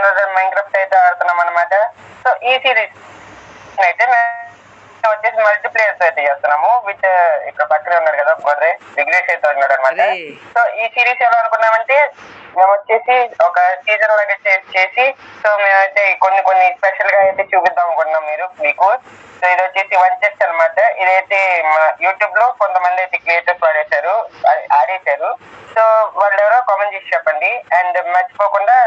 రోజు మైన్క్రాఫ్ట్ అయితే ఆడుతున్నాం అనమాట. సో ఈ సిరీస్ అయితే వచ్చేసి మల్టీప్లేయర్స్ అయితే చేస్తున్నాము విత్ ఇక్కడ పక్కనే ఉన్నాడు కదా గొర్రె విఘ్నేష్ అయితే ఉన్నాడు అనమాట. సో ఈ సిరీస్ ఎలా అనుకున్నామంటే మేము వచ్చేసి ఒక సీజన్ లాగా చేసి సో మేమైతే కొన్ని స్పెషల్ గా అయితే చూపిద్దాం అనుకుంటున్నాం మీకు. సో ఇది వచ్చేసి వన్ చెస్ట్ అనమాట. ఇదైతే యూట్యూబ్ లో కొంతమంది అయితే క్రియేటర్స్ ఆడేశారు. సో వాళ్ళు ఎవరో కామెంట్ చేసి చెప్పండి. అండ్ మర్చిపోకుండా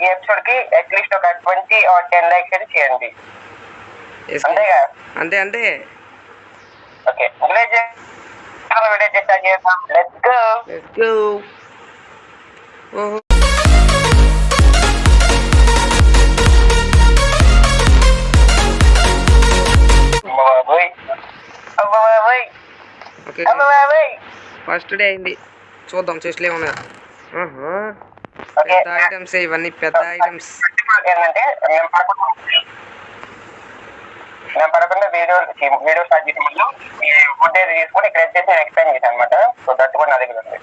ఈ ఎపిసోడ్ కి అట్లీస్ట్ ఒక 20 or 10 likes అయితే చేయండి. అంతేగా? అంతే. ఓకే వీడియో స్టార్ట్ చేద్దాం. Let's go. ఫస్ట్ డే అయింది. చూద్దాం చెస్ట్లు ఏమన్నా. పెద్ద ఐటమ్స్ ఇవన్నీ పెద్ద ఐటమ్స్. ఏంటంటే నేను పడకుండా వీడియో స్టార్ట్ చేసే ముందు ఈ ఫుడ్ అయితే తీసుకొని ఇక్కడ వచ్చేసి నేను ఎక్స్ప్లెయిన్ చేశాను అనమాట. సో దట్ కూడా నా దగ్గర ఉంది.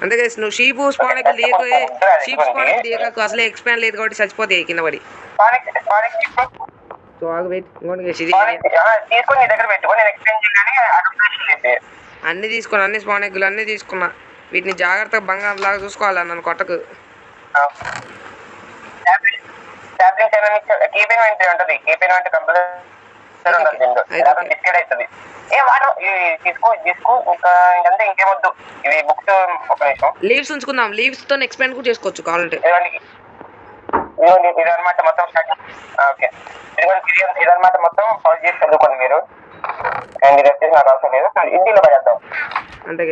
అంతే కదా నువ్వు షీప్ స్పాన్కి దిగకు అసలే ఎక్స్పాండ్ లేదు కాబట్టి చచ్చిపోతాయి కింద పడి. సో ఆగు వెయిట్ తీసుకొని నీ దగ్గర పెట్టుకో నేను ఎక్స్ప్లెయిన్ చేయగానే అన్ని తీసుకున్నా. అన్ని స్పాన్ ఎగ్గులు అన్ని తీసుకున్నా. వీటిని జాగ్రత్తగా బంగారం లాగా చూసుకోవాలి నన్ను కొట్టకు. లీవ్స్ ఉంచుకుందాం. లీవ్స్ తో ఎక్స్పాండ్ కూడా చేసుకోవచ్చు కావాలంటే. ఇదన్నమాట మొత్తం ఓకే ఇదన్నమాట మొత్తం సాల్వ్ చేసి చదువుకోండి మీరు. అండ్ ఇది వచ్చేసి నాకు అవసరం లేదు. హిందీలో పడేద్దాం. అంతే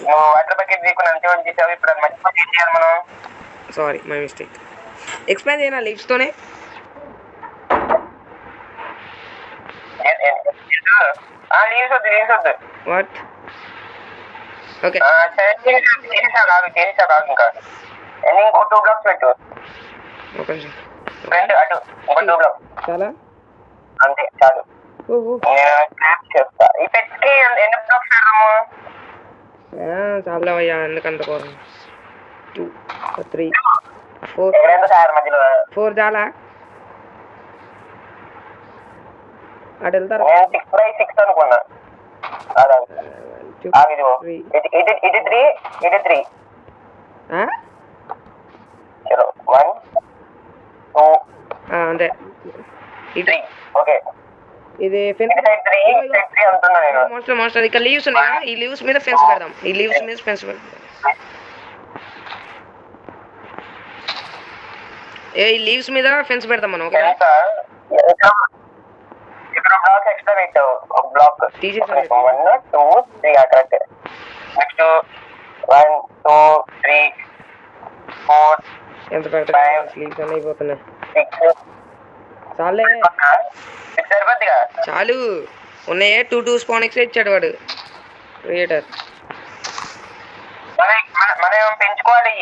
నువ్వు వాటర్ బకెట్ తీసుకుని అంతే చేసావు. ఇప్పుడు అది మర్చిపోతే ఏం చేయాలి మనం? Sorry my mistake. ఎక్స్పాండ్ చేయనా లీవ్స్ తోనే? లీవ్స్ వద్దు. వాట్? ఓకే చేసావు కాదు ఇంకా ఇంకో 2 blocks పెట్టు. ఓకే అటు ఇంకో 2 blocks చాలా అంతే చాలు. చేస్తా ఈ పెట్టుకి ఎన్ని బ్లాక్స్ పెడదాము? చాలా అయ్యా ఎందుకంత 2 3 4 చాలా అటు వెళ్తారు. 6x6 అనుకున్నా. ఇది 3 చలో 1 2 అంతే. ఓకే ఇది మోస్టర్ ఇక్కడ లీవ్స్ ఉన్నాయా? ఈ లీవ్స్ మీద ఫెన్స్ పెడదాం. ఈ లీవ్స్ మీద ఫెన్స్ పెడదాం మనం. ఓకే ఇక్కడ బ్లాక్ ఎక్స్ట్రా పెట్టావు. ఒక బ్లాక్ తీసేసాం. 1 2 3 కరెక్ట్. నెక్స్ట్ 1 2 3 4 ఎంత పెడతాం? లీవ్స్ అన్నీ అయిపోతున్నాయి. 6 చాలే సరిపోద్దిగా చాలు. ఉన్నాయే 2 స్పాన్ ఎక్స్ ఇచ్చాడు వాడు క్రియేటర్. మనం పెంచుకోవాలి.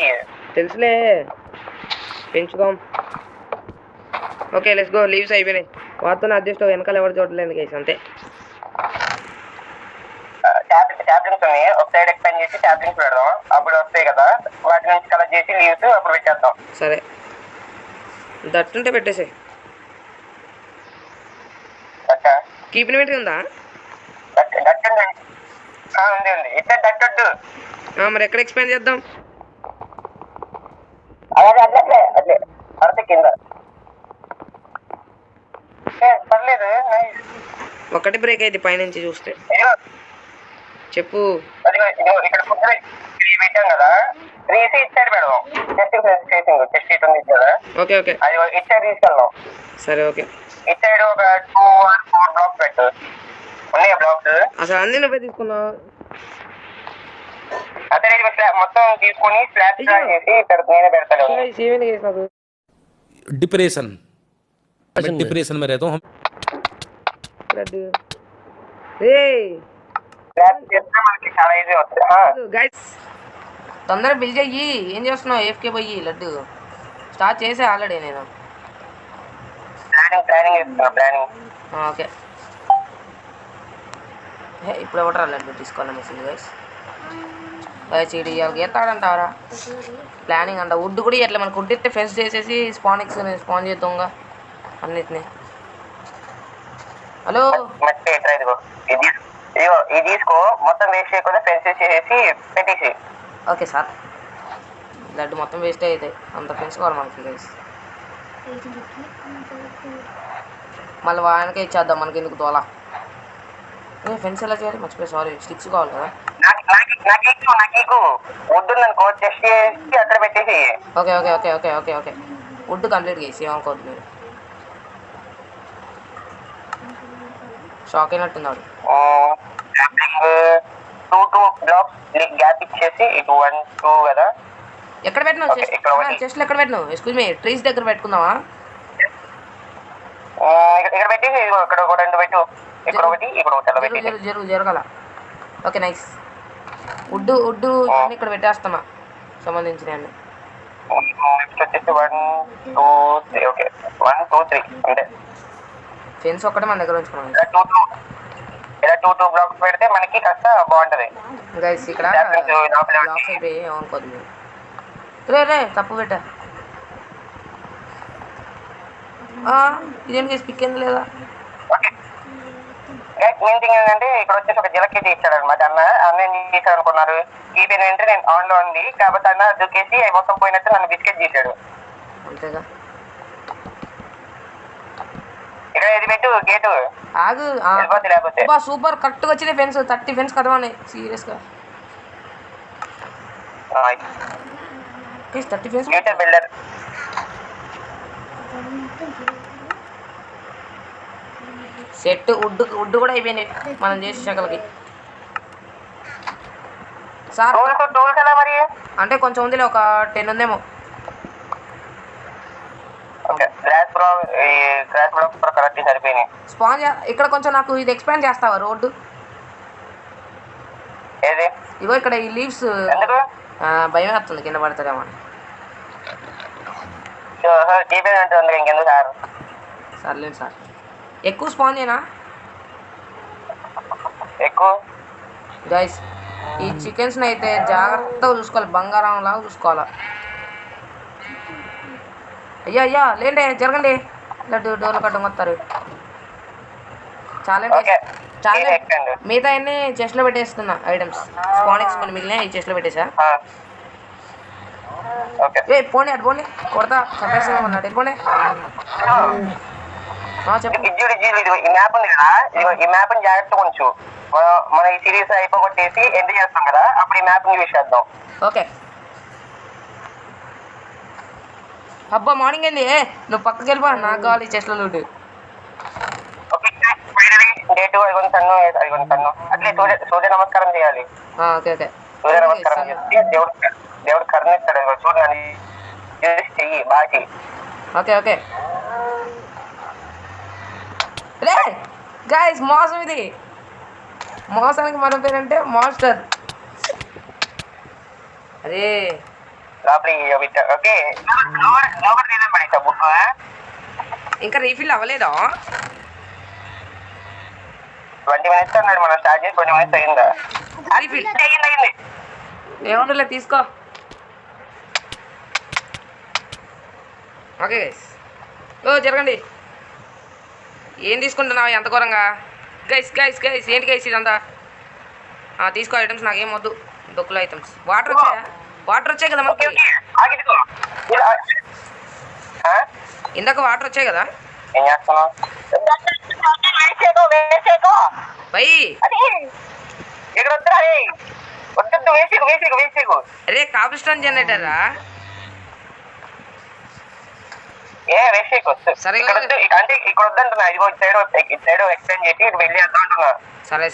తెలుసులే పెంచుదాం. Okay let's go. లీవ్స్ అయిపోయినాయి. వాటితో అడ్జస్ట్ వెనకాల ఎవరు చూడలేదు గైస్ అంతే. ట్యాబ్లెట్స్ ఉన్నాయి. ఒక సైడ్ ఎక్స్పాండ్ చేసి ట్యాబ్లెట్స్ పెడదాం. అప్పుడు వస్తాయి కదా వాటి నుంచి కలెక్ట్ చేసి లీవ్స్ అప్పుడు పెట్టేద్దాం. సరే దట్టుంటే పెట్టేసే. కీప్ ఇన్వెంటరీ ఉందా? ఉంది. ఇట్లా దట్టొద్దు. మరి ఎక్కడ ఎక్స్పాండ్ చేద్దాం? అట్లే అరటి కింద పర్లేదు. ఒకటి బ్రేక్ అయితే పైనుంచి చూస్తే చెప్పు. ఇక్కడ పెట్టాం కదా 3 ఇట్ సైడ్ పెడదాం. చెస్ట్ ఇటు ఉంది కదా. ఓకే అది ఇట్ సైడ్ తీసుకెళ్దాం. సరే ఓకే. ఇట్ సైడ్ ఒక 2 or 4 బ్లాక్స్ పెట్టు. ఉన్నాయా బ్లాక్స్? అసలు అన్ని నువ్వే తీసుకున్నావు. అదే మొత్తం తీసుకొని స్లాబ్ చేసి నేనే పెడతాను. डिप्रेशन में रहता हूँ. తొందరగా బిల్ చెయ్యి. ఏం చేస్తున్నావు? ఏఫ్కే పోయి లడ్డు స్టార్ట్ చేసే ఆల్రెడీ నేను. ఓకే ఇప్పుడు ఎవరు లడ్డు తీసుకోవాలి మెసేజ్ గైస్. చీడి ఇవాళ గీతాడంటావరా ప్లానింగ్ అంట వుడ్ కూడా ఎట్లా మనకు వుడ్ ఇస్తే ఫెన్స్ చేసేసి స్పాన్ చేద్దాంగా అన్నిటిని. హలో ఇది తీసుకో మొత్తం వేస్ట్ చేయకుండా ఫెన్స్ చేసి పెట్టేసి. Okay sir. లడ్డు మొత్తం వేస్ట్ అవుతాయి అంత ఫెన్స్ కావాలి మనకి గైస్. మళ్ళీ ఆయనకే ఇచ్చేద్దాం మనకి ఎందుకు తోలా. ఫెన్స్ ఎలా చేయాలి మర్చిపోయి సారీ స్టిక్స్ కావాలి కదా. అక్కడ పెట్టేసి. Okay okay okay okay okay okay wood కంప్లీట్గా వేసి ఏమనుకోవద్దు మీరు. షాక్ అయినట్టున్నాడు. 2 బ్లాక్స్ గ్యాప్ ఇచ్చేసి ఇటు 1 2 కదా. ఎక్కడ పెట్టినావు చెస్ట్లో ఎక్కడ పెట్టినావు? ఎక్స్క్యూజ్ మీ ట్రీస్ దగ్గర పెట్టుకుందామా? ఇక్కడ పెట్టేసి ఇక్కడ ఒక 2 పెట్టు. ఇక్కడ ఒకటి ఇక్కడ ఒకటి జరగల. Okay nice. వుడ్ ఇక్కడ పెట్టేస్తున్నా సంబంధించిన అన్ని. వచ్చేసి 1 2 3 ఓకే 1 2 3 అంటే ఫెన్స్ ఒక్కటే మన దగ్గర ఉంచుకున్నాం. ఇలా 2 బ్లాక్స్ పెడితే మనకి కాస్త బాగుంటది గైస్. ఇక్కడ బ్లాక్స్ అయిపోయి ఏమనుకోదు మీరు. రే తప్పు పెట్టా. ఇదేం గైస్ పిక్ ఏంది లేదా? మెయిన్ థింగ్ ఏంటంటే ఇక్కడ వచ్చేసి ఒక జిలకెట్ ఇచ్చాడు అనమాట. అన్న ఏం చేశాడు అనుకున్నారు? ఈ పెన్ అంటే నేను ఆన్ లో ఉంది కాబట్టి అన్న దూకేసి అవి మొత్తం పోయినట్టు నన్ను బిస్కెట్ చేశాడు. అంతేగా. ఇక్కడ ఇది పెట్టు గేటు ఆగు. లేకపోతే సూపర్ కరెక్ట్గా వచ్చినాయి ఫెన్స్. 30 ఫెన్స్ కదవాయి సీరియస్గా. 30 ఫెన్స్ బిల్డర్. సెట్ వుడ్ కూడా అయిపోయినాయి మనం చేసే షకలకి. సార్ మరి అంటే కొంచెం ఉందిలే ఒక 10 ఉందేమో. స్పాన్ ఇక్కడ కొంచెం నాకు ఇది ఎక్స్పాండ్ చేస్తావా రోడ్డు? ఇగో ఇక్కడ ఈ లీవ్స్ భయం వస్తుంది కింద పడతారేమో. సర్లేదు సార్. ఎక్కువ స్పాన్ చేయనా గైస్? ఈ చికెన్స్ని అయితే జాగ్రత్తగా చూసుకోవాలి, బంగారం లాగా చూసుకోవాలా. అయ్యా లేండి జరగండి. డోర్లు కట్టం వస్తారు. చాలా మిగతా అన్ని చెస్ట్లో పెట్టేస్తున్నా ఐటమ్స్. స్పానిక్స్ కొన్ని మిగిలిన ఈ చెస్ట్లో పెట్టేసా. పోనీ అటు పోనీ కొడతా చంపేస్తామన్నాడు. పోనీ ఈ మ్యాప్ ఉంది కదా, ఈ మ్యాప్ ని జాగ్రత్తగా ఉంచు. మన ఈ సిరీస్ అయిపోగొట్టేసి ఎండ్ చేస్తాం కదా, అప్పుడు ఈ మ్యాప్ ని యూజ్ చేద్దాం. ఓకే. అబ్బా మార్నింగ్ ఏంది? నువ్వు పక్కకి వెళ్ళిపో, నాకు కావాలి చెస్ట్లో లూట్. అట్లే సూర్య నమస్కారం చేయాలి. ఓకే ఓకే సూర్య నమస్కారం చేస్తే దేవుడు కరుణిస్తాడు. చూడండి చెయ్యి బాగా చెయ్యి. ఓకే ఓకే రే గైస్ మోసం ఇది. మోసానికి మన పేరంటే మాస్టర్. అరే ఇంకా రీఫిల్ అవ్వలేదా? 20 minutes అన్నాడు మనం స్టార్ట్ చేసి 20 minutes అయిందా? రీఫిల్ ఏముండలే తీసుకో. ఓకే గైస్ జరగండి. ఏం తీసుకుంటున్నావు ఎంత ఘోరంగా? గైస్ ఏంటి గైస్ ఇదంతా? తీసుకో ఐటమ్స్, నాకేం వద్దు డొక్కులు ఐటమ్స్. వాటర్ వచ్చాయి కదా మనకి. ఇందాక వాటర్ వచ్చాయి కదా. ఏం చేస్తున్నావు బై? అరే కాబుల్ స్టోన్ జనరేటర్ రా.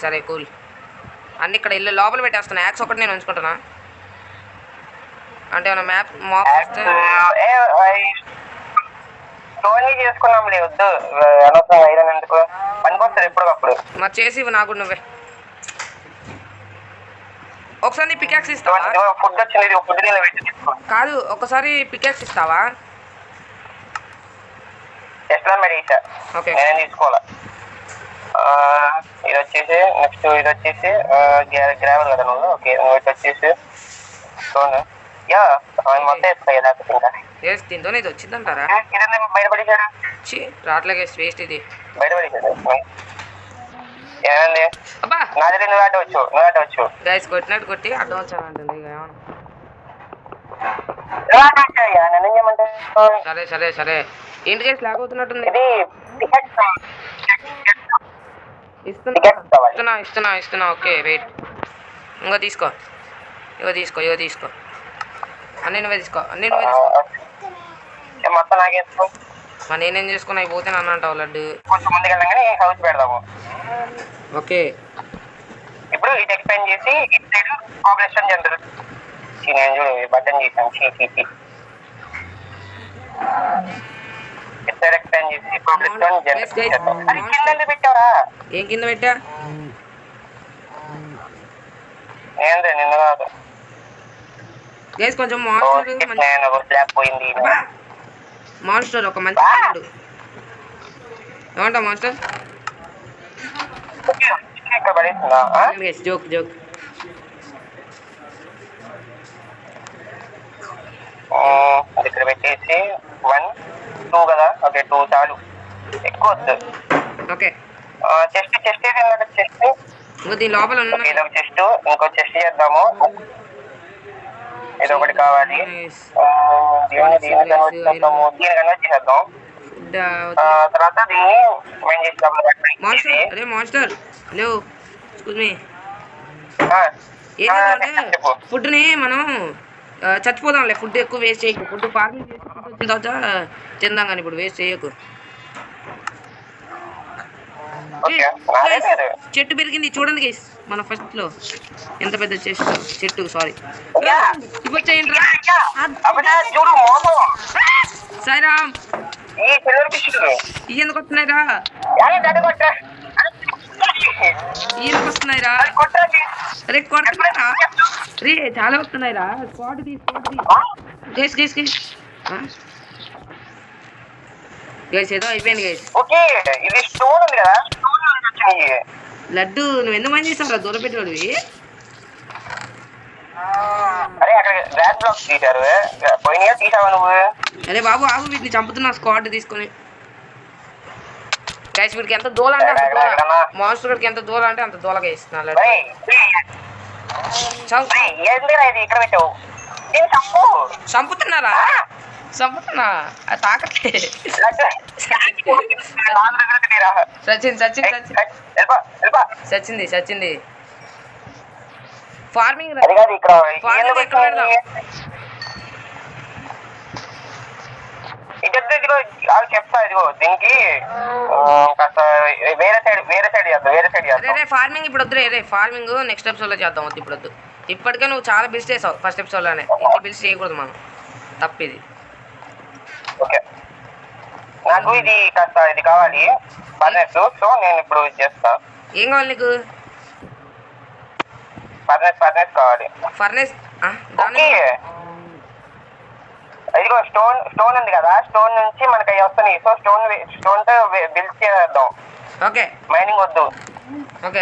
సరే కూల్. అన్ని ఇక్కడ ఇల్లు లోపల పెట్టేస్తున్నా. యాక్స్ ఒకటి నేను ఉంచుకుంటున్నా. అంటే ఏమన్నా మ్యాప్ చేసుకున్నాం వద్దు అనవసరం ఐరన్ ఎందుకు పనికొస్తుంది ఎప్పటికప్పుడు. మరి చేసి నాకు నువ్వే ఒకసారి పికాక్స్ ఇస్తావా? ఫుడ్ వచ్చింది ఫుడ్ కాదు ఒకసారి పికాక్స్ ఇస్తావా? ఎట్లా మరి ఓకే నేను తీసుకోవాలా. ఇది వచ్చేసి నెక్స్ట్ ఇది వచ్చేసి గ్రావెల్ కదా నువ్వు. ఓకే ఇది వచ్చేసి స్టోన్ యా మొత్తం వేసుకో లేకపోతే ఇంకా గైస్ దీంతో ఇది వచ్చిందంటారా? ఇదంతా బయటపడేశాడు రాట్లే గైస్ వేస్ట్ ఇది. బయటపడేశాడు ఏమండి అబ్బా నా దగ్గర నువ్వు ఆటవచ్చు గైస్ కొట్టినట్టు కొట్టి అడ్డం వచ్చానంటుంది ఇక ఏమన్నా. నన్ను ఏమంటే సరే సరే సరే ఏంటి గైస్ లాగ్ అవుతున్నట్టుంది. ఇది ఇస్తున్నా ఓకే వెయిట్. ఇంకో తీసుకో అన్నీ నువ్వే తీసుకో మొత్తం నాకేసుకో. మరి నేనేం చేసుకున్నా అవి పోతే నన్ను అంటావు లడ్డు. కొంచెం ముందుకు వెళ్ళగానే హౌస్ పెడదాము. ఓకే ఇప్పుడు ఇటు ఎక్స్ప్లెయిన్ చేసి ఇటు సైడ్ కాంబినేషన్ జనరల్ నేను చూడు బటన్ చేసాను ఇటు సైడ్ ఎక్స్ప్లెయిన్ చేసి కాంబినేషన్ జనరల్ పెట్టావరా? ఏం కింద పెట్టా? ఏంది నిన్న కాదు గైస్ కొంచెం మాన్స్టర్ ఒక మంచి ఫ్రెండ్. ఏమంటా మాన్స్టర్? జోక్ ఇక్కడ పెట్టేసి 1 2 కదా ఓకే 2 చాలు ఎక్కువ వద్దు. ఓకే చెస్ట్ చెస్ట్ దీని లోపల ఇదొక చెస్ట్ ఇంకో చెస్ట్ చేద్దాము. ఇది ఒకటి కావాలి దీన్ని కన్వర్ట్ చేసేద్దాం. తర్వాత దీన్ని మైండ్ చేసేద్దాం. అరే మాన్స్టర్ హలో ఎక్స్క్యూజ్ మీ ఫుడ్ని మనం చచ్చిపోదాంలే. ఫుడ్ ఎక్కువ వేస్ట్ చేయకు. ఫుడ్ ఫార్మింగ్ చేసి ఫుడ్ వచ్చిన తర్వాత తిందాం కానీ ఇప్పుడు వేస్ట్ చేయకు. చెట్టు పెరిగింది చూడండి గైస్ మన ఫస్ట్ లో ఎంత పెద్ద చెట్టు సారీ ఇప్పుడు చేయండి సాయిరామ్ ఎందుకు వస్తున్నాయిరా అరే కొడుతున్నారా రే చాలా వస్తున్నాయిరా. స్పాట్ గైస్ ఏదో అయిపోయింది గైస్. లడ్డు నువ్వు ఎందుకు మంది చేస్తావు రా దూరం పెట్టేవాడివి? అరే బాబు ఆగు వీటిని చంపుతున్నా స్క్వాడ్ తీసుకొని. గైస్ వీడికి ఎంత దూల అంటే అంత దూల. మాన్స్టర్ గడికి ఎంత దూల అంటే అంత దూలగా ఇస్తున్నా లడ్డు. చంపుతున్నారా? చంపుతున్నా అది తాకట్లే. సచ్చింది ఫార్మింగ్ ఎక్కడ పెడదాం? చెప్తా ఇదిగో దీనికి వేరే సైడ్ ఫార్మింగ్ ఇప్పుడు వద్దు రే. ఫార్మింగ్ నెక్స్ట్ ఎపిసోడ్ లో చేద్దాం. వద్దు ఇప్పుడు వద్దు. ఇప్పటికే నువ్వు చాలా బిల్స్ చేసావు ఫస్ట్ ఎపిసోడ్ లోనే. ఇంటి బిల్స్ చేయకూడదు మనం, తప్పిది. ఓకే నాకు ఇది కాస్త ఇది కావాలి ఫర్నెస్. సో నేను ఇప్పుడు చేస్తా. ఏం కావాలి నీకు? ఫర్నెస్ కావాలి. ఫర్నెస్ ఇదిగో స్టోన్ ఉంది కదా, స్టోన్ నుంచి మనకి అవి వస్తున్నాయి. సో స్టోన్ తో బిల్డ్ చేద్దాం. ఓకే మైనింగ్ వద్దు. ఓకే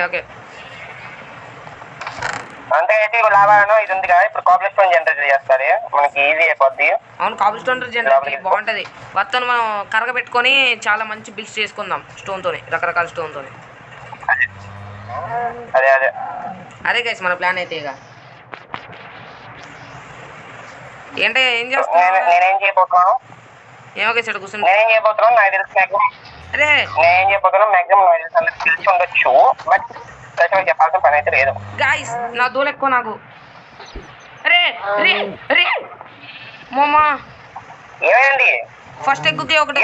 అంతే అయితే లాభాలను ఇది ఉంది కదా. ఇప్పుడు కాబుల్ స్టోన్ జనరేట్ చేస్తారు మనకి ఈజీ అయిపోద్ది. అవును కాబుల్ స్టోన్ జనరేట్ బాగుంటది. మొత్తం మనం కరగ పెట్టుకొని చాలా మంచి బిల్డ్స్ చేసుకుందాం స్టోన్ తోనే, రకరకాల స్టోన్ తోనే. అదే గైస్ మన ప్లాన్ అయితే. ఇక ఏంటే ఏం చేస్తున్నావు? నేనేం చేయబోతున్నాను ఏమో గైస్ ఇక్కడ కూర్చుని నేనేం చేయబోతున్నాను నాకు తెలుసు. అరే నేనేం చేయబోతున్నాను మ్యాక్సిమం తెలిసి ఉండొచ్చు, బట్ చెప్పాల్సిన పని అయితే లేదు. గైస్ నా దూల ఎక్కువ నాకు. అరే రే రే మామా ఏమైంది? ఫస్ట్ ఎగ్గుకి ఒకటి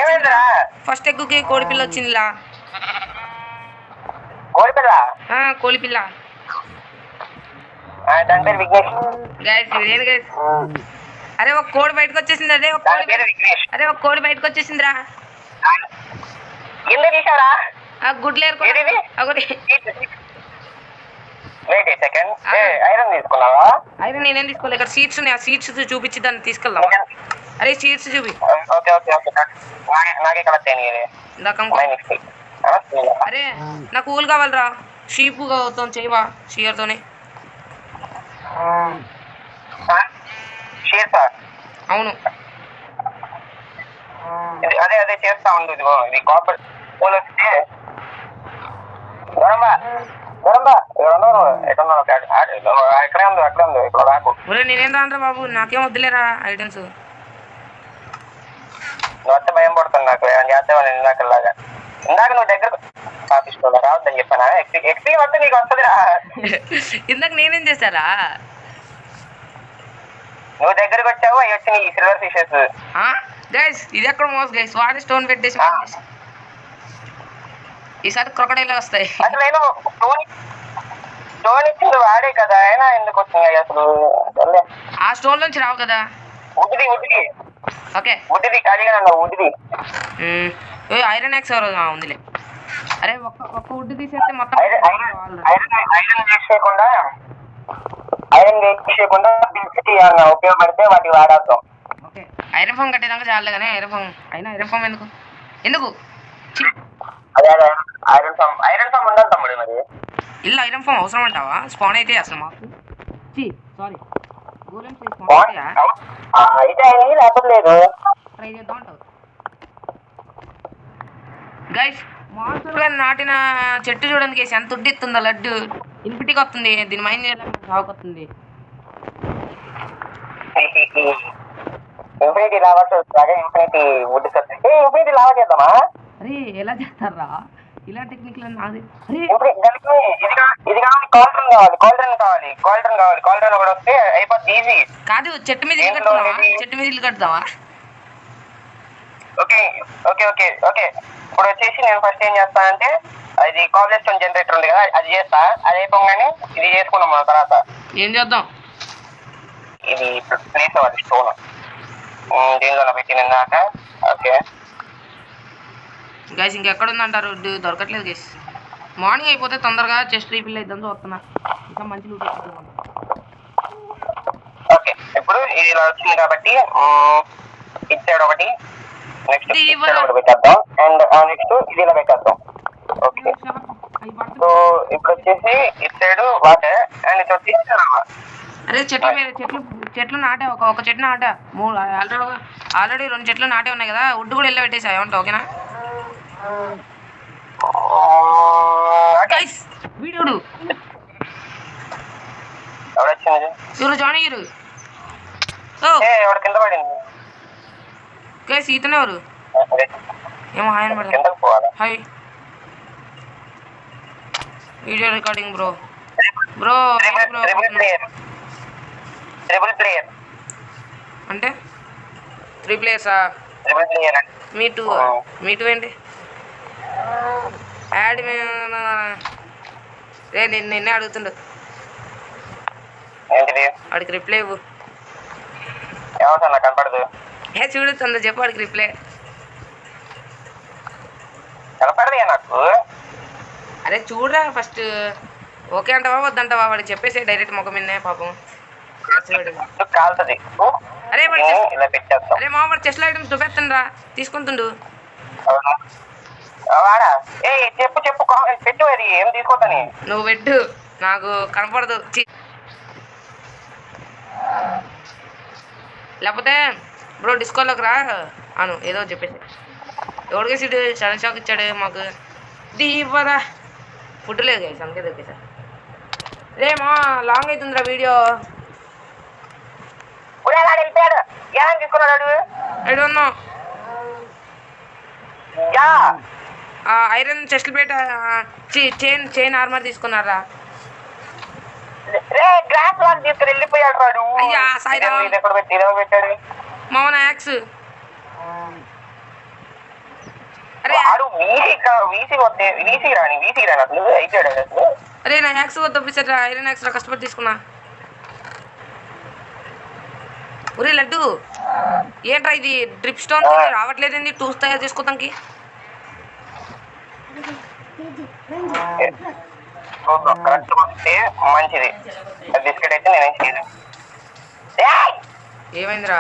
ఫస్ట్ ఎగ్గుకి కోడిపిల్ల వచ్చిందిలా. కోడిపిల్ల గైస్ ఇదేంటి గైస్? అరే ఒక కోడి బయటకు వచ్చేసింది. అరే ఒక కోడి బయటకు వచ్చేసిందిరా. గుడ్లు ఐరన్ నేనేం తీసుకోలేదు. ఇక్కడ సీట్స్ ఉన్నాయి. ఆ సీట్స్ చూపించి దాన్ని తీసుకెళ్దాం. అరే సీట్స్ చూపి. అరే నాకు ఊలు కావాలరా. షీప్ చేయవా షియర్తోనే? చేస్తా. అవును అదే అదే చేస్తా ఉంది. ఇదిగో ఇది కాపర్ పోల్ వస్తే ఎక్కడే ఉంది అక్కడే ఉంది ఇక్కడ రాకు. ఒరే నేనేం రానరా బాబు, నాకేం వద్దులేరా ఐటమ్స్. నువ్వు వస్తే భయం పడుతుంది నాకు, చేస్తావని ఇందాక నువ్వు దగ్గర పాపిస్తున్నా రావద్దని చెప్పానా? ఎక్స్ట్రీమ్ వస్తే నీకు వస్తుందిరా. ఇందాక నేనేం చేశారా? నువ్వు దగ్గరకు వచ్చావు, అవి వచ్చి నీ సిల్వర్ ఫిషెస్. గైస్ ఇది ఎక్కడ మోస్ గైస్, వాడి స్టోన్ పెట్టేసి ఈసారి క్రొకడైల్ వస్తాయి. అసలు నేను స్టోన్ ఇచ్చింది వాడే కదా, అయినా ఎందుకు వచ్చినాయి అసలు? ఆ స్టోన్ నుంచి రావు కదా. ఉడిది ఓకే ఉడిది ఖాళీగా అన్నావు. ఉడిది ఐరన్ యాక్స్ ఎవరు ఉందిలే. అరే ఒక్క వుడ్ తీసేస్తే మొత్తం ఐరన్ చేయకుండా ఉపయోగపడితే వాటికి వాడేద్దాం. ఓకే ఐరన్ ఫామ్ కట్టేదాకా చాలే కానీ ఐరన్ ఫామ్ ఎందుకు అదే ఐరన్ ఫామ్ ఉండాలి తమ్ముడు. మరి ఇల్లు ఐరన్ ఫామ్ అవసరం అంటావా? స్పాన్ అయితే అసలు మాకు సారీ అయితే లేకపోతే లేదు. ట్రై చేద్దాం అంటావు గైస్. మాన్సూన్ గా నాటిన చెట్టు చూడండి కేసు ఎంత ఉడ్డిస్తుందో, లడ్డు ఇన్ఫిటికి వస్తుంది, దీని మైండ్ సాగుకొస్తుంది. ఇన్ఫినిటీ లావాస్ ఇన్ఫినిటీ లావా చేద్దామా? అరే ఎలా చేస్తారా ఇలా టెక్నిక్ నాది? ఇది కావాలి కాల్డ్రన్ కూడా వస్తే అయిపోద్ది ఈజీ. కాదు చెట్టు మీద ఇల్లు కడతావా? చెట్టు మీద ఇల్లు కడతావా? ఓకే ఓకే ఓకే ఓకే ఇప్పుడు వచ్చేసి నేను ఫస్ట్ ఏం చేస్తానంటే అది కాబ్లె స్టోన్ జనరేటర్ ఉంది కదా, అది చేస్తా. అది అయిపోగానే ఇది చేసుకున్నాం మన తర్వాత. ఏం చేద్దాం? ఇది ప్లేస్ అవ్వాలి స్టోన్ దీనిలో పెట్టినాక. ఓకే గైస్ ఇంకెక్కడ ఉందంటారు? దొరకట్లేదు గైస్. మార్నింగ్ అయిపోతే తొందరగా చెస్ట్ రీఫిల్ అయిద్దాం చూస్తున్నా. ఇంకా మంచి లూట్ అయిపోతుంది. ఓకే ఇప్పుడు ఇది ఇలా వచ్చింది కాబట్టి ఇటు సైడ్ ఒకటి, నెక్స్ట్ ఒకటి పెట్టేద్దాం, అండ్ నెక్స్ట్ ఇది ఇలా పెట్టేద్దాం. ఓకే సో ఇప్పుడు వచ్చేసి ఇటు సైడ్ వాటర్ అండ్ ఇటు వచ్చేసి అరే చెట్లు నాటే ఒక చెట్టు నాటా. ఆల్రెడీ 2 చెట్లు నాటే ఉన్నాయి కదా, వుడ్ కూడా వెళ్ళి పెట్టేసా. ఏమంటా? ఓకేనా వీడియోడు ఇవరు జాయిన్ కింద పడింది. గైస్ ఈతనే ఎవరు ఏమో హాయ్ అని పడతా. హాయ్ వీడియో రికార్డింగ్ బ్రో అంటే 3 ప్లేయర్సా? మీ టూ ఏంటి యాడ్? రే నిన్నే అడుగుతుండు, వాడికి రిప్లై ఇవ్వు. కనపడదు చూడుతుందో చెప్పు వాడికి రిప్లై. కనపడదు నాకు. అరే చూడరా ఫస్ట్, ఓకే అంటావా వద్దంటావా? వాడికి చెప్పేసి డైరెక్ట్ ముఖం మీదనే పాపం. అరే వాడు చెస్ట్ ఐటమ్స్ చూపెత్తండి రా, తీసుకుంటుండు. చెప్పు పెట్టు, అది ఏం తీసుకోవద్దని. నువ్వు పెట్టు, నాకు కనపడదు. లేకపోతే బ్రో డిస్కోలోకి రా అను, ఏదో చెప్పేసి. ఎవడికే సీటు సడన్ షాక్ ఇచ్చాడు మాకు. దీపరా ఫుడ్ లేదు కదా, అందుకే దొరికేసా. రే మా లాంగ్ అవుతుందిరా వీడియో. తీసుకున్నాడు iron chest plate chain armour తీసుకున్నారా? అయ్యా సాయిరా మౌన యాక్స్. అరే అరే నా యాక్స్ వద్దా? ఐరన్ యాక్స్ రా, కష్టపడి తీసుకున్నా. ఒరే లడ్డు ఏంట్రా ఇది డ్రిప్ స్టోన్ రావట్లేదండి? టూల్స్ తయారు చేసుకోవడానికి. మంచిది బిస్కెట్ అయితే నేనేం చేయను. ఏమైందిరా?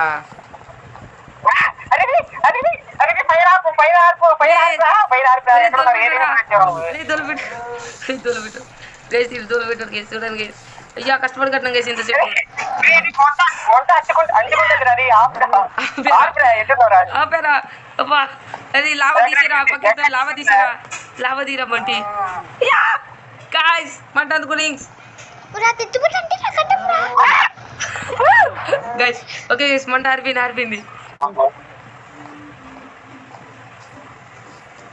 చూడండి అయ్యా కష్టపడి కట్టినాం కేసు ఇంతసేపు. ఆపేరా అబ్బా అది లావా తీసిరా పక్కన లావా తీరా బంటి గాయ్స్ మంట అందుకోనింగ్స్ గైస్ ఓకే గైస్ మంట ఆరిపోయింది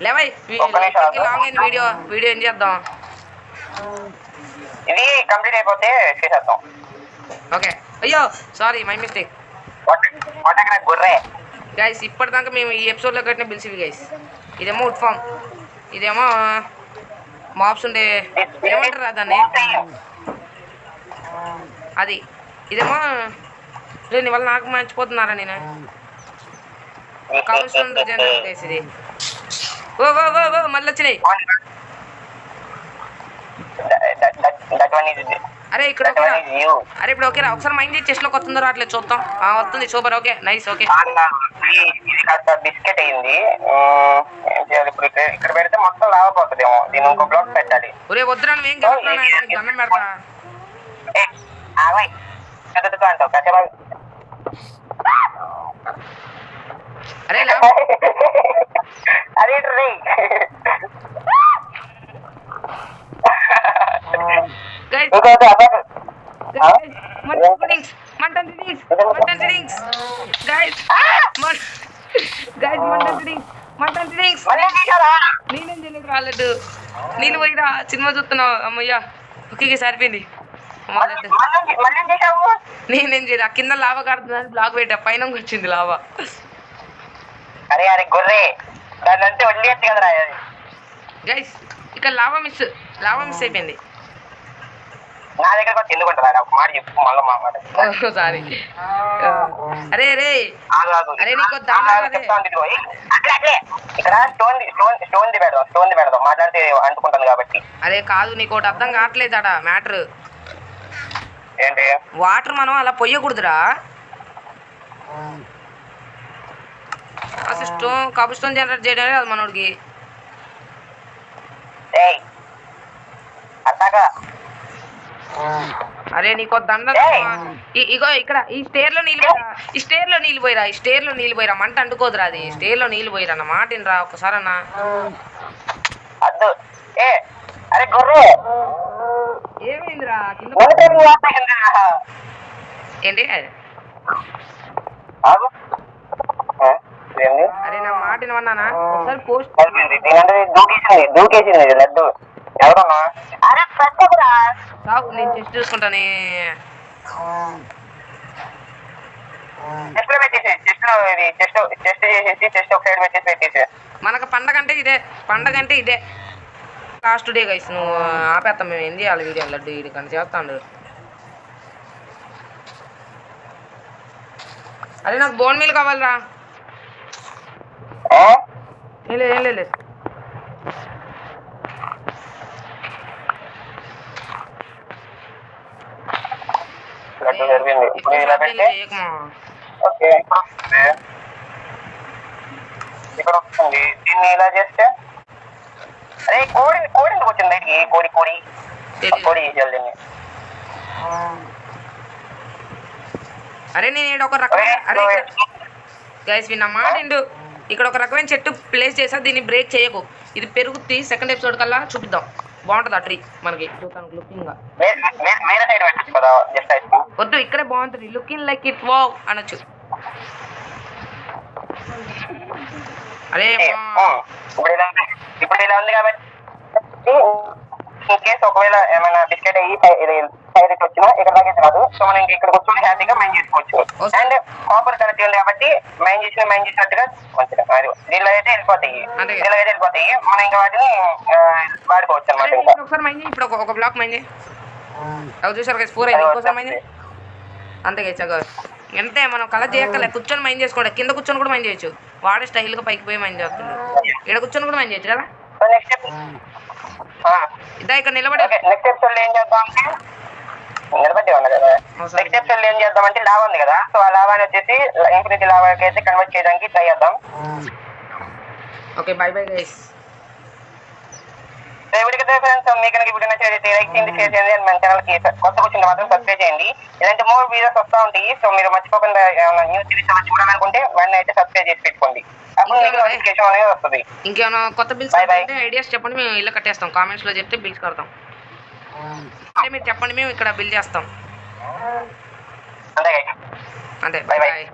లేవై లాంగ్ అయిన వీడియో ఏం చేద్దాం ఇది కంప్లీట్ అయిపోతే చేసేద్దాం. ఓకే అయ్యో సారీ మై మిస్టేక్ గుర్రే గైస్ ఇప్పటిదాకా మేము ఈ ఎపిసోడ్లో కట్టిన బిల్స్ ఇవి గైస్. ఇదేమో వుడ్ ఫామ్, ఇదేమో మాప్స్ ఉండే ఏమంటారా దాన్ని అది, ఇదేమో నీ వల్ల నాకు మర్చిపోతున్నారా నేను కావాల్సిన జనరల్ గైస్ ఇది. ఓ ఓ ఓ ఓ మళ్ళీ వచ్చినాయి. అరే ఇక్కడ ఓకేరా, అరే ఇప్పుడు ఓకేరా ఒకసారి మైండ్ చేసి చెస్ట్లోకి వస్తుందో రావట్లేదు చూద్దాం. వస్తుంది సూపర్ ఓకే నైస్ ఓకే. ఇది కాస్త బిస్కెట్ అయింది, ఏం చేయాలి ఇప్పుడు? ఇక్కడ పెడితే మొత్తం లావపోతుందేమో, దీని ఇంకో బ్లాక్ పెట్టాలి. ఒరే వద్దురా నువ్వేం కలుగుతున్నా దండం పెడతా. అంటావు కచ్చా అరే అదే నేనేం చేయలేదు రాలేదు. నీళ్ళు పోయిరా సినిమా చూస్తున్నావు అమ్మయ్యా. ఓకే సరిపోయింది. నేనేం చేయలేదు, ఆ కింద లావా కడుతుందని బ్లాక్ పెట్టా, పైన వచ్చింది లావా. అరే అరే గొర్రె దాన్ని వదిలేచ్చు కదరా గైస్. ఇక్కడ లావా మిస్ అయిపోయింది. నా దగ్గర వచ్చి ఎందుకుంటారా ఒక మాట చెప్పు మళ్ళీ మాట. సారీ. అరే అరే అరే నీకు అట్లే ఇక్కడ స్టోన్ పెడదాం మాట్లాడితే అంటుకుంటాను కాబట్టి. అరే కాదు నీకు ఒకటి అర్థం కావట్లేదట మ్యాటర్ ఏంటి? వాటర్ మనం అలా పొయ్యకూడదురా. అసలు కబుల్ స్టోన్ జనరేట్ చేయడం అది మనోడికి. అరే నీకో దండ. ఇగో ఇక్కడ ఈ స్టేర్ లో నీళ్ళు పోయిరా మంట అంటుకోదురా. అది స్టేర్ లో నీళ్ళు పోయిరా అన్న మాట రా ఒక్కసారి అన్న. ఏమైందిరా ఏంటి? అరే నా మాట వినమన్నానా ఒకసారి పోస్ట్ దూకేసింది లడ్డు ఎవరన్నా నేను చెస్ట్ చూసుకుంటానే. మనకు పండగ అంటే ఇదే లాస్ట్ డే గైస్. నువ్వు ఆపేస్తాం మేము ఏం చేయాలి వీడియో లడ్డు వీడి కానీ చేస్తాడు. అరే నాకు బోన్ మీల్ కావాలరా. ఏం లేదు ఇక్కడ వస్తుంది. దీన్ని ఇలా చేస్తే అరే కోడికి వచ్చింది. కోడి చేయాలి దీన్ని. అరే నేను ఒక రకమైన అరే గైస్ విన్నా మాటిండు. ఇక్కడ ఒక రకమైన చెట్టు ప్లేస్ చేసా, దీన్ని బ్రేక్ చేయకు. ఇది పెరుగుద్ది. సెకండ్ ఎపిసోడ్ కల్లా చూపిద్దాం. బాగుంటుంది ఆ ట్రీ మనకి చూడటానికి లుకింగ్ గా. వద్దు ఇక్కడే బాగుంటుంది. లుకింగ్ లైక్ ఇట్ వావ్ అనొచ్చు. అరే ఇప్పుడు ఇలా ఉంది కాబట్టి ఇన్ కేసు ఒకవేళ ఏమైనా బిస్కెట్ అయ్యి సైడ్ వచ్చినా ఇక్కడ దాకా రాదు. సో మనం ఇక్కడ కూర్చొని హ్యాపీగా మైండ్ చేసుకోవచ్చు. అండ్ కాపర్ కరెక్ట్ ఉంది కాబట్టి మైండ్ చేసినట్టుగా దీనిలో అయితే వెళ్ళిపోతాయి. మనం ఇంకా వాటిని వాడుకోవచ్చు అనమాట. ఒకసారి మైండ్ ఇప్పుడు ఒక బ్లాక్ మైండ్ అవి చూసారు కదా 4 అయింది. ఇంకోసారి మైండ్ అంతే కదా. అంతే మనం కలెక్ట్ చేయక్కలే, కూర్చొని మైండ్ చేసుకోండి. కింద కూర్చొని కూడా మైండ్ చేయొచ్చు. వాడే స్టైల్గా పైకి పోయి మైండ్ చేస్తుంది. ఇక్కడ కూర్చొని కూడా మైండ్ చేయొచ్చు కదా. ఇదా ఇక్కడ నిలబడి నెక్స్ట్ ఎపిసోడ్ ఏం చేద్దాం అంటే నిలబడి ఉన్నా కదా. నెక్స్ట్ ఎపిసోడ్ ఏం చేద్దామంటే లావా ఉంది కదా. సో ఆ లావాని వచ్చేసి ఇన్ఫినిటీ లావాకి అయితే కన్వర్ట్ చేయడానికి ట్రై చేద్దాం. Okay by bye guys. వీడికి ఫ్రెండ్స్ మీకు కనుక వీడియో నచ్చినట్లయితే లైక్ చేయండి, షేర్ చేయండి అండ్ మన ఛానల్ కి కొత్త వచ్చింది మాత్రం సబ్స్క్రైబ్ చేయండి. ఇలాంటి మోర్ వీడియోస్ వస్తూ ఉంటాయి. సో మీరు మర్చిపోకుండా న్యూస్ సిరీస్ అలా చూడాలనుకుంటే వెంటనే అయితే సబ్స్క్రైబ్ చేసి పెట్టుకోండి. అప్పుడు మీకు నోటిఫికేషన్ అనేది వస్తుంది. ఇంకేమైనా కొత్త బిల్స్ అంటే ఐడియాస్ చెప్పండి, మేము ఇల్లు కట్టేస్తాం. కామెంట్స్ లో చెప్తే బిల్స్ కడతాం. అంటే మీరు చెప్పండి, మేము ఇక్కడ బిల్ చేస్తాం. అంతే అంతే. Bye bye.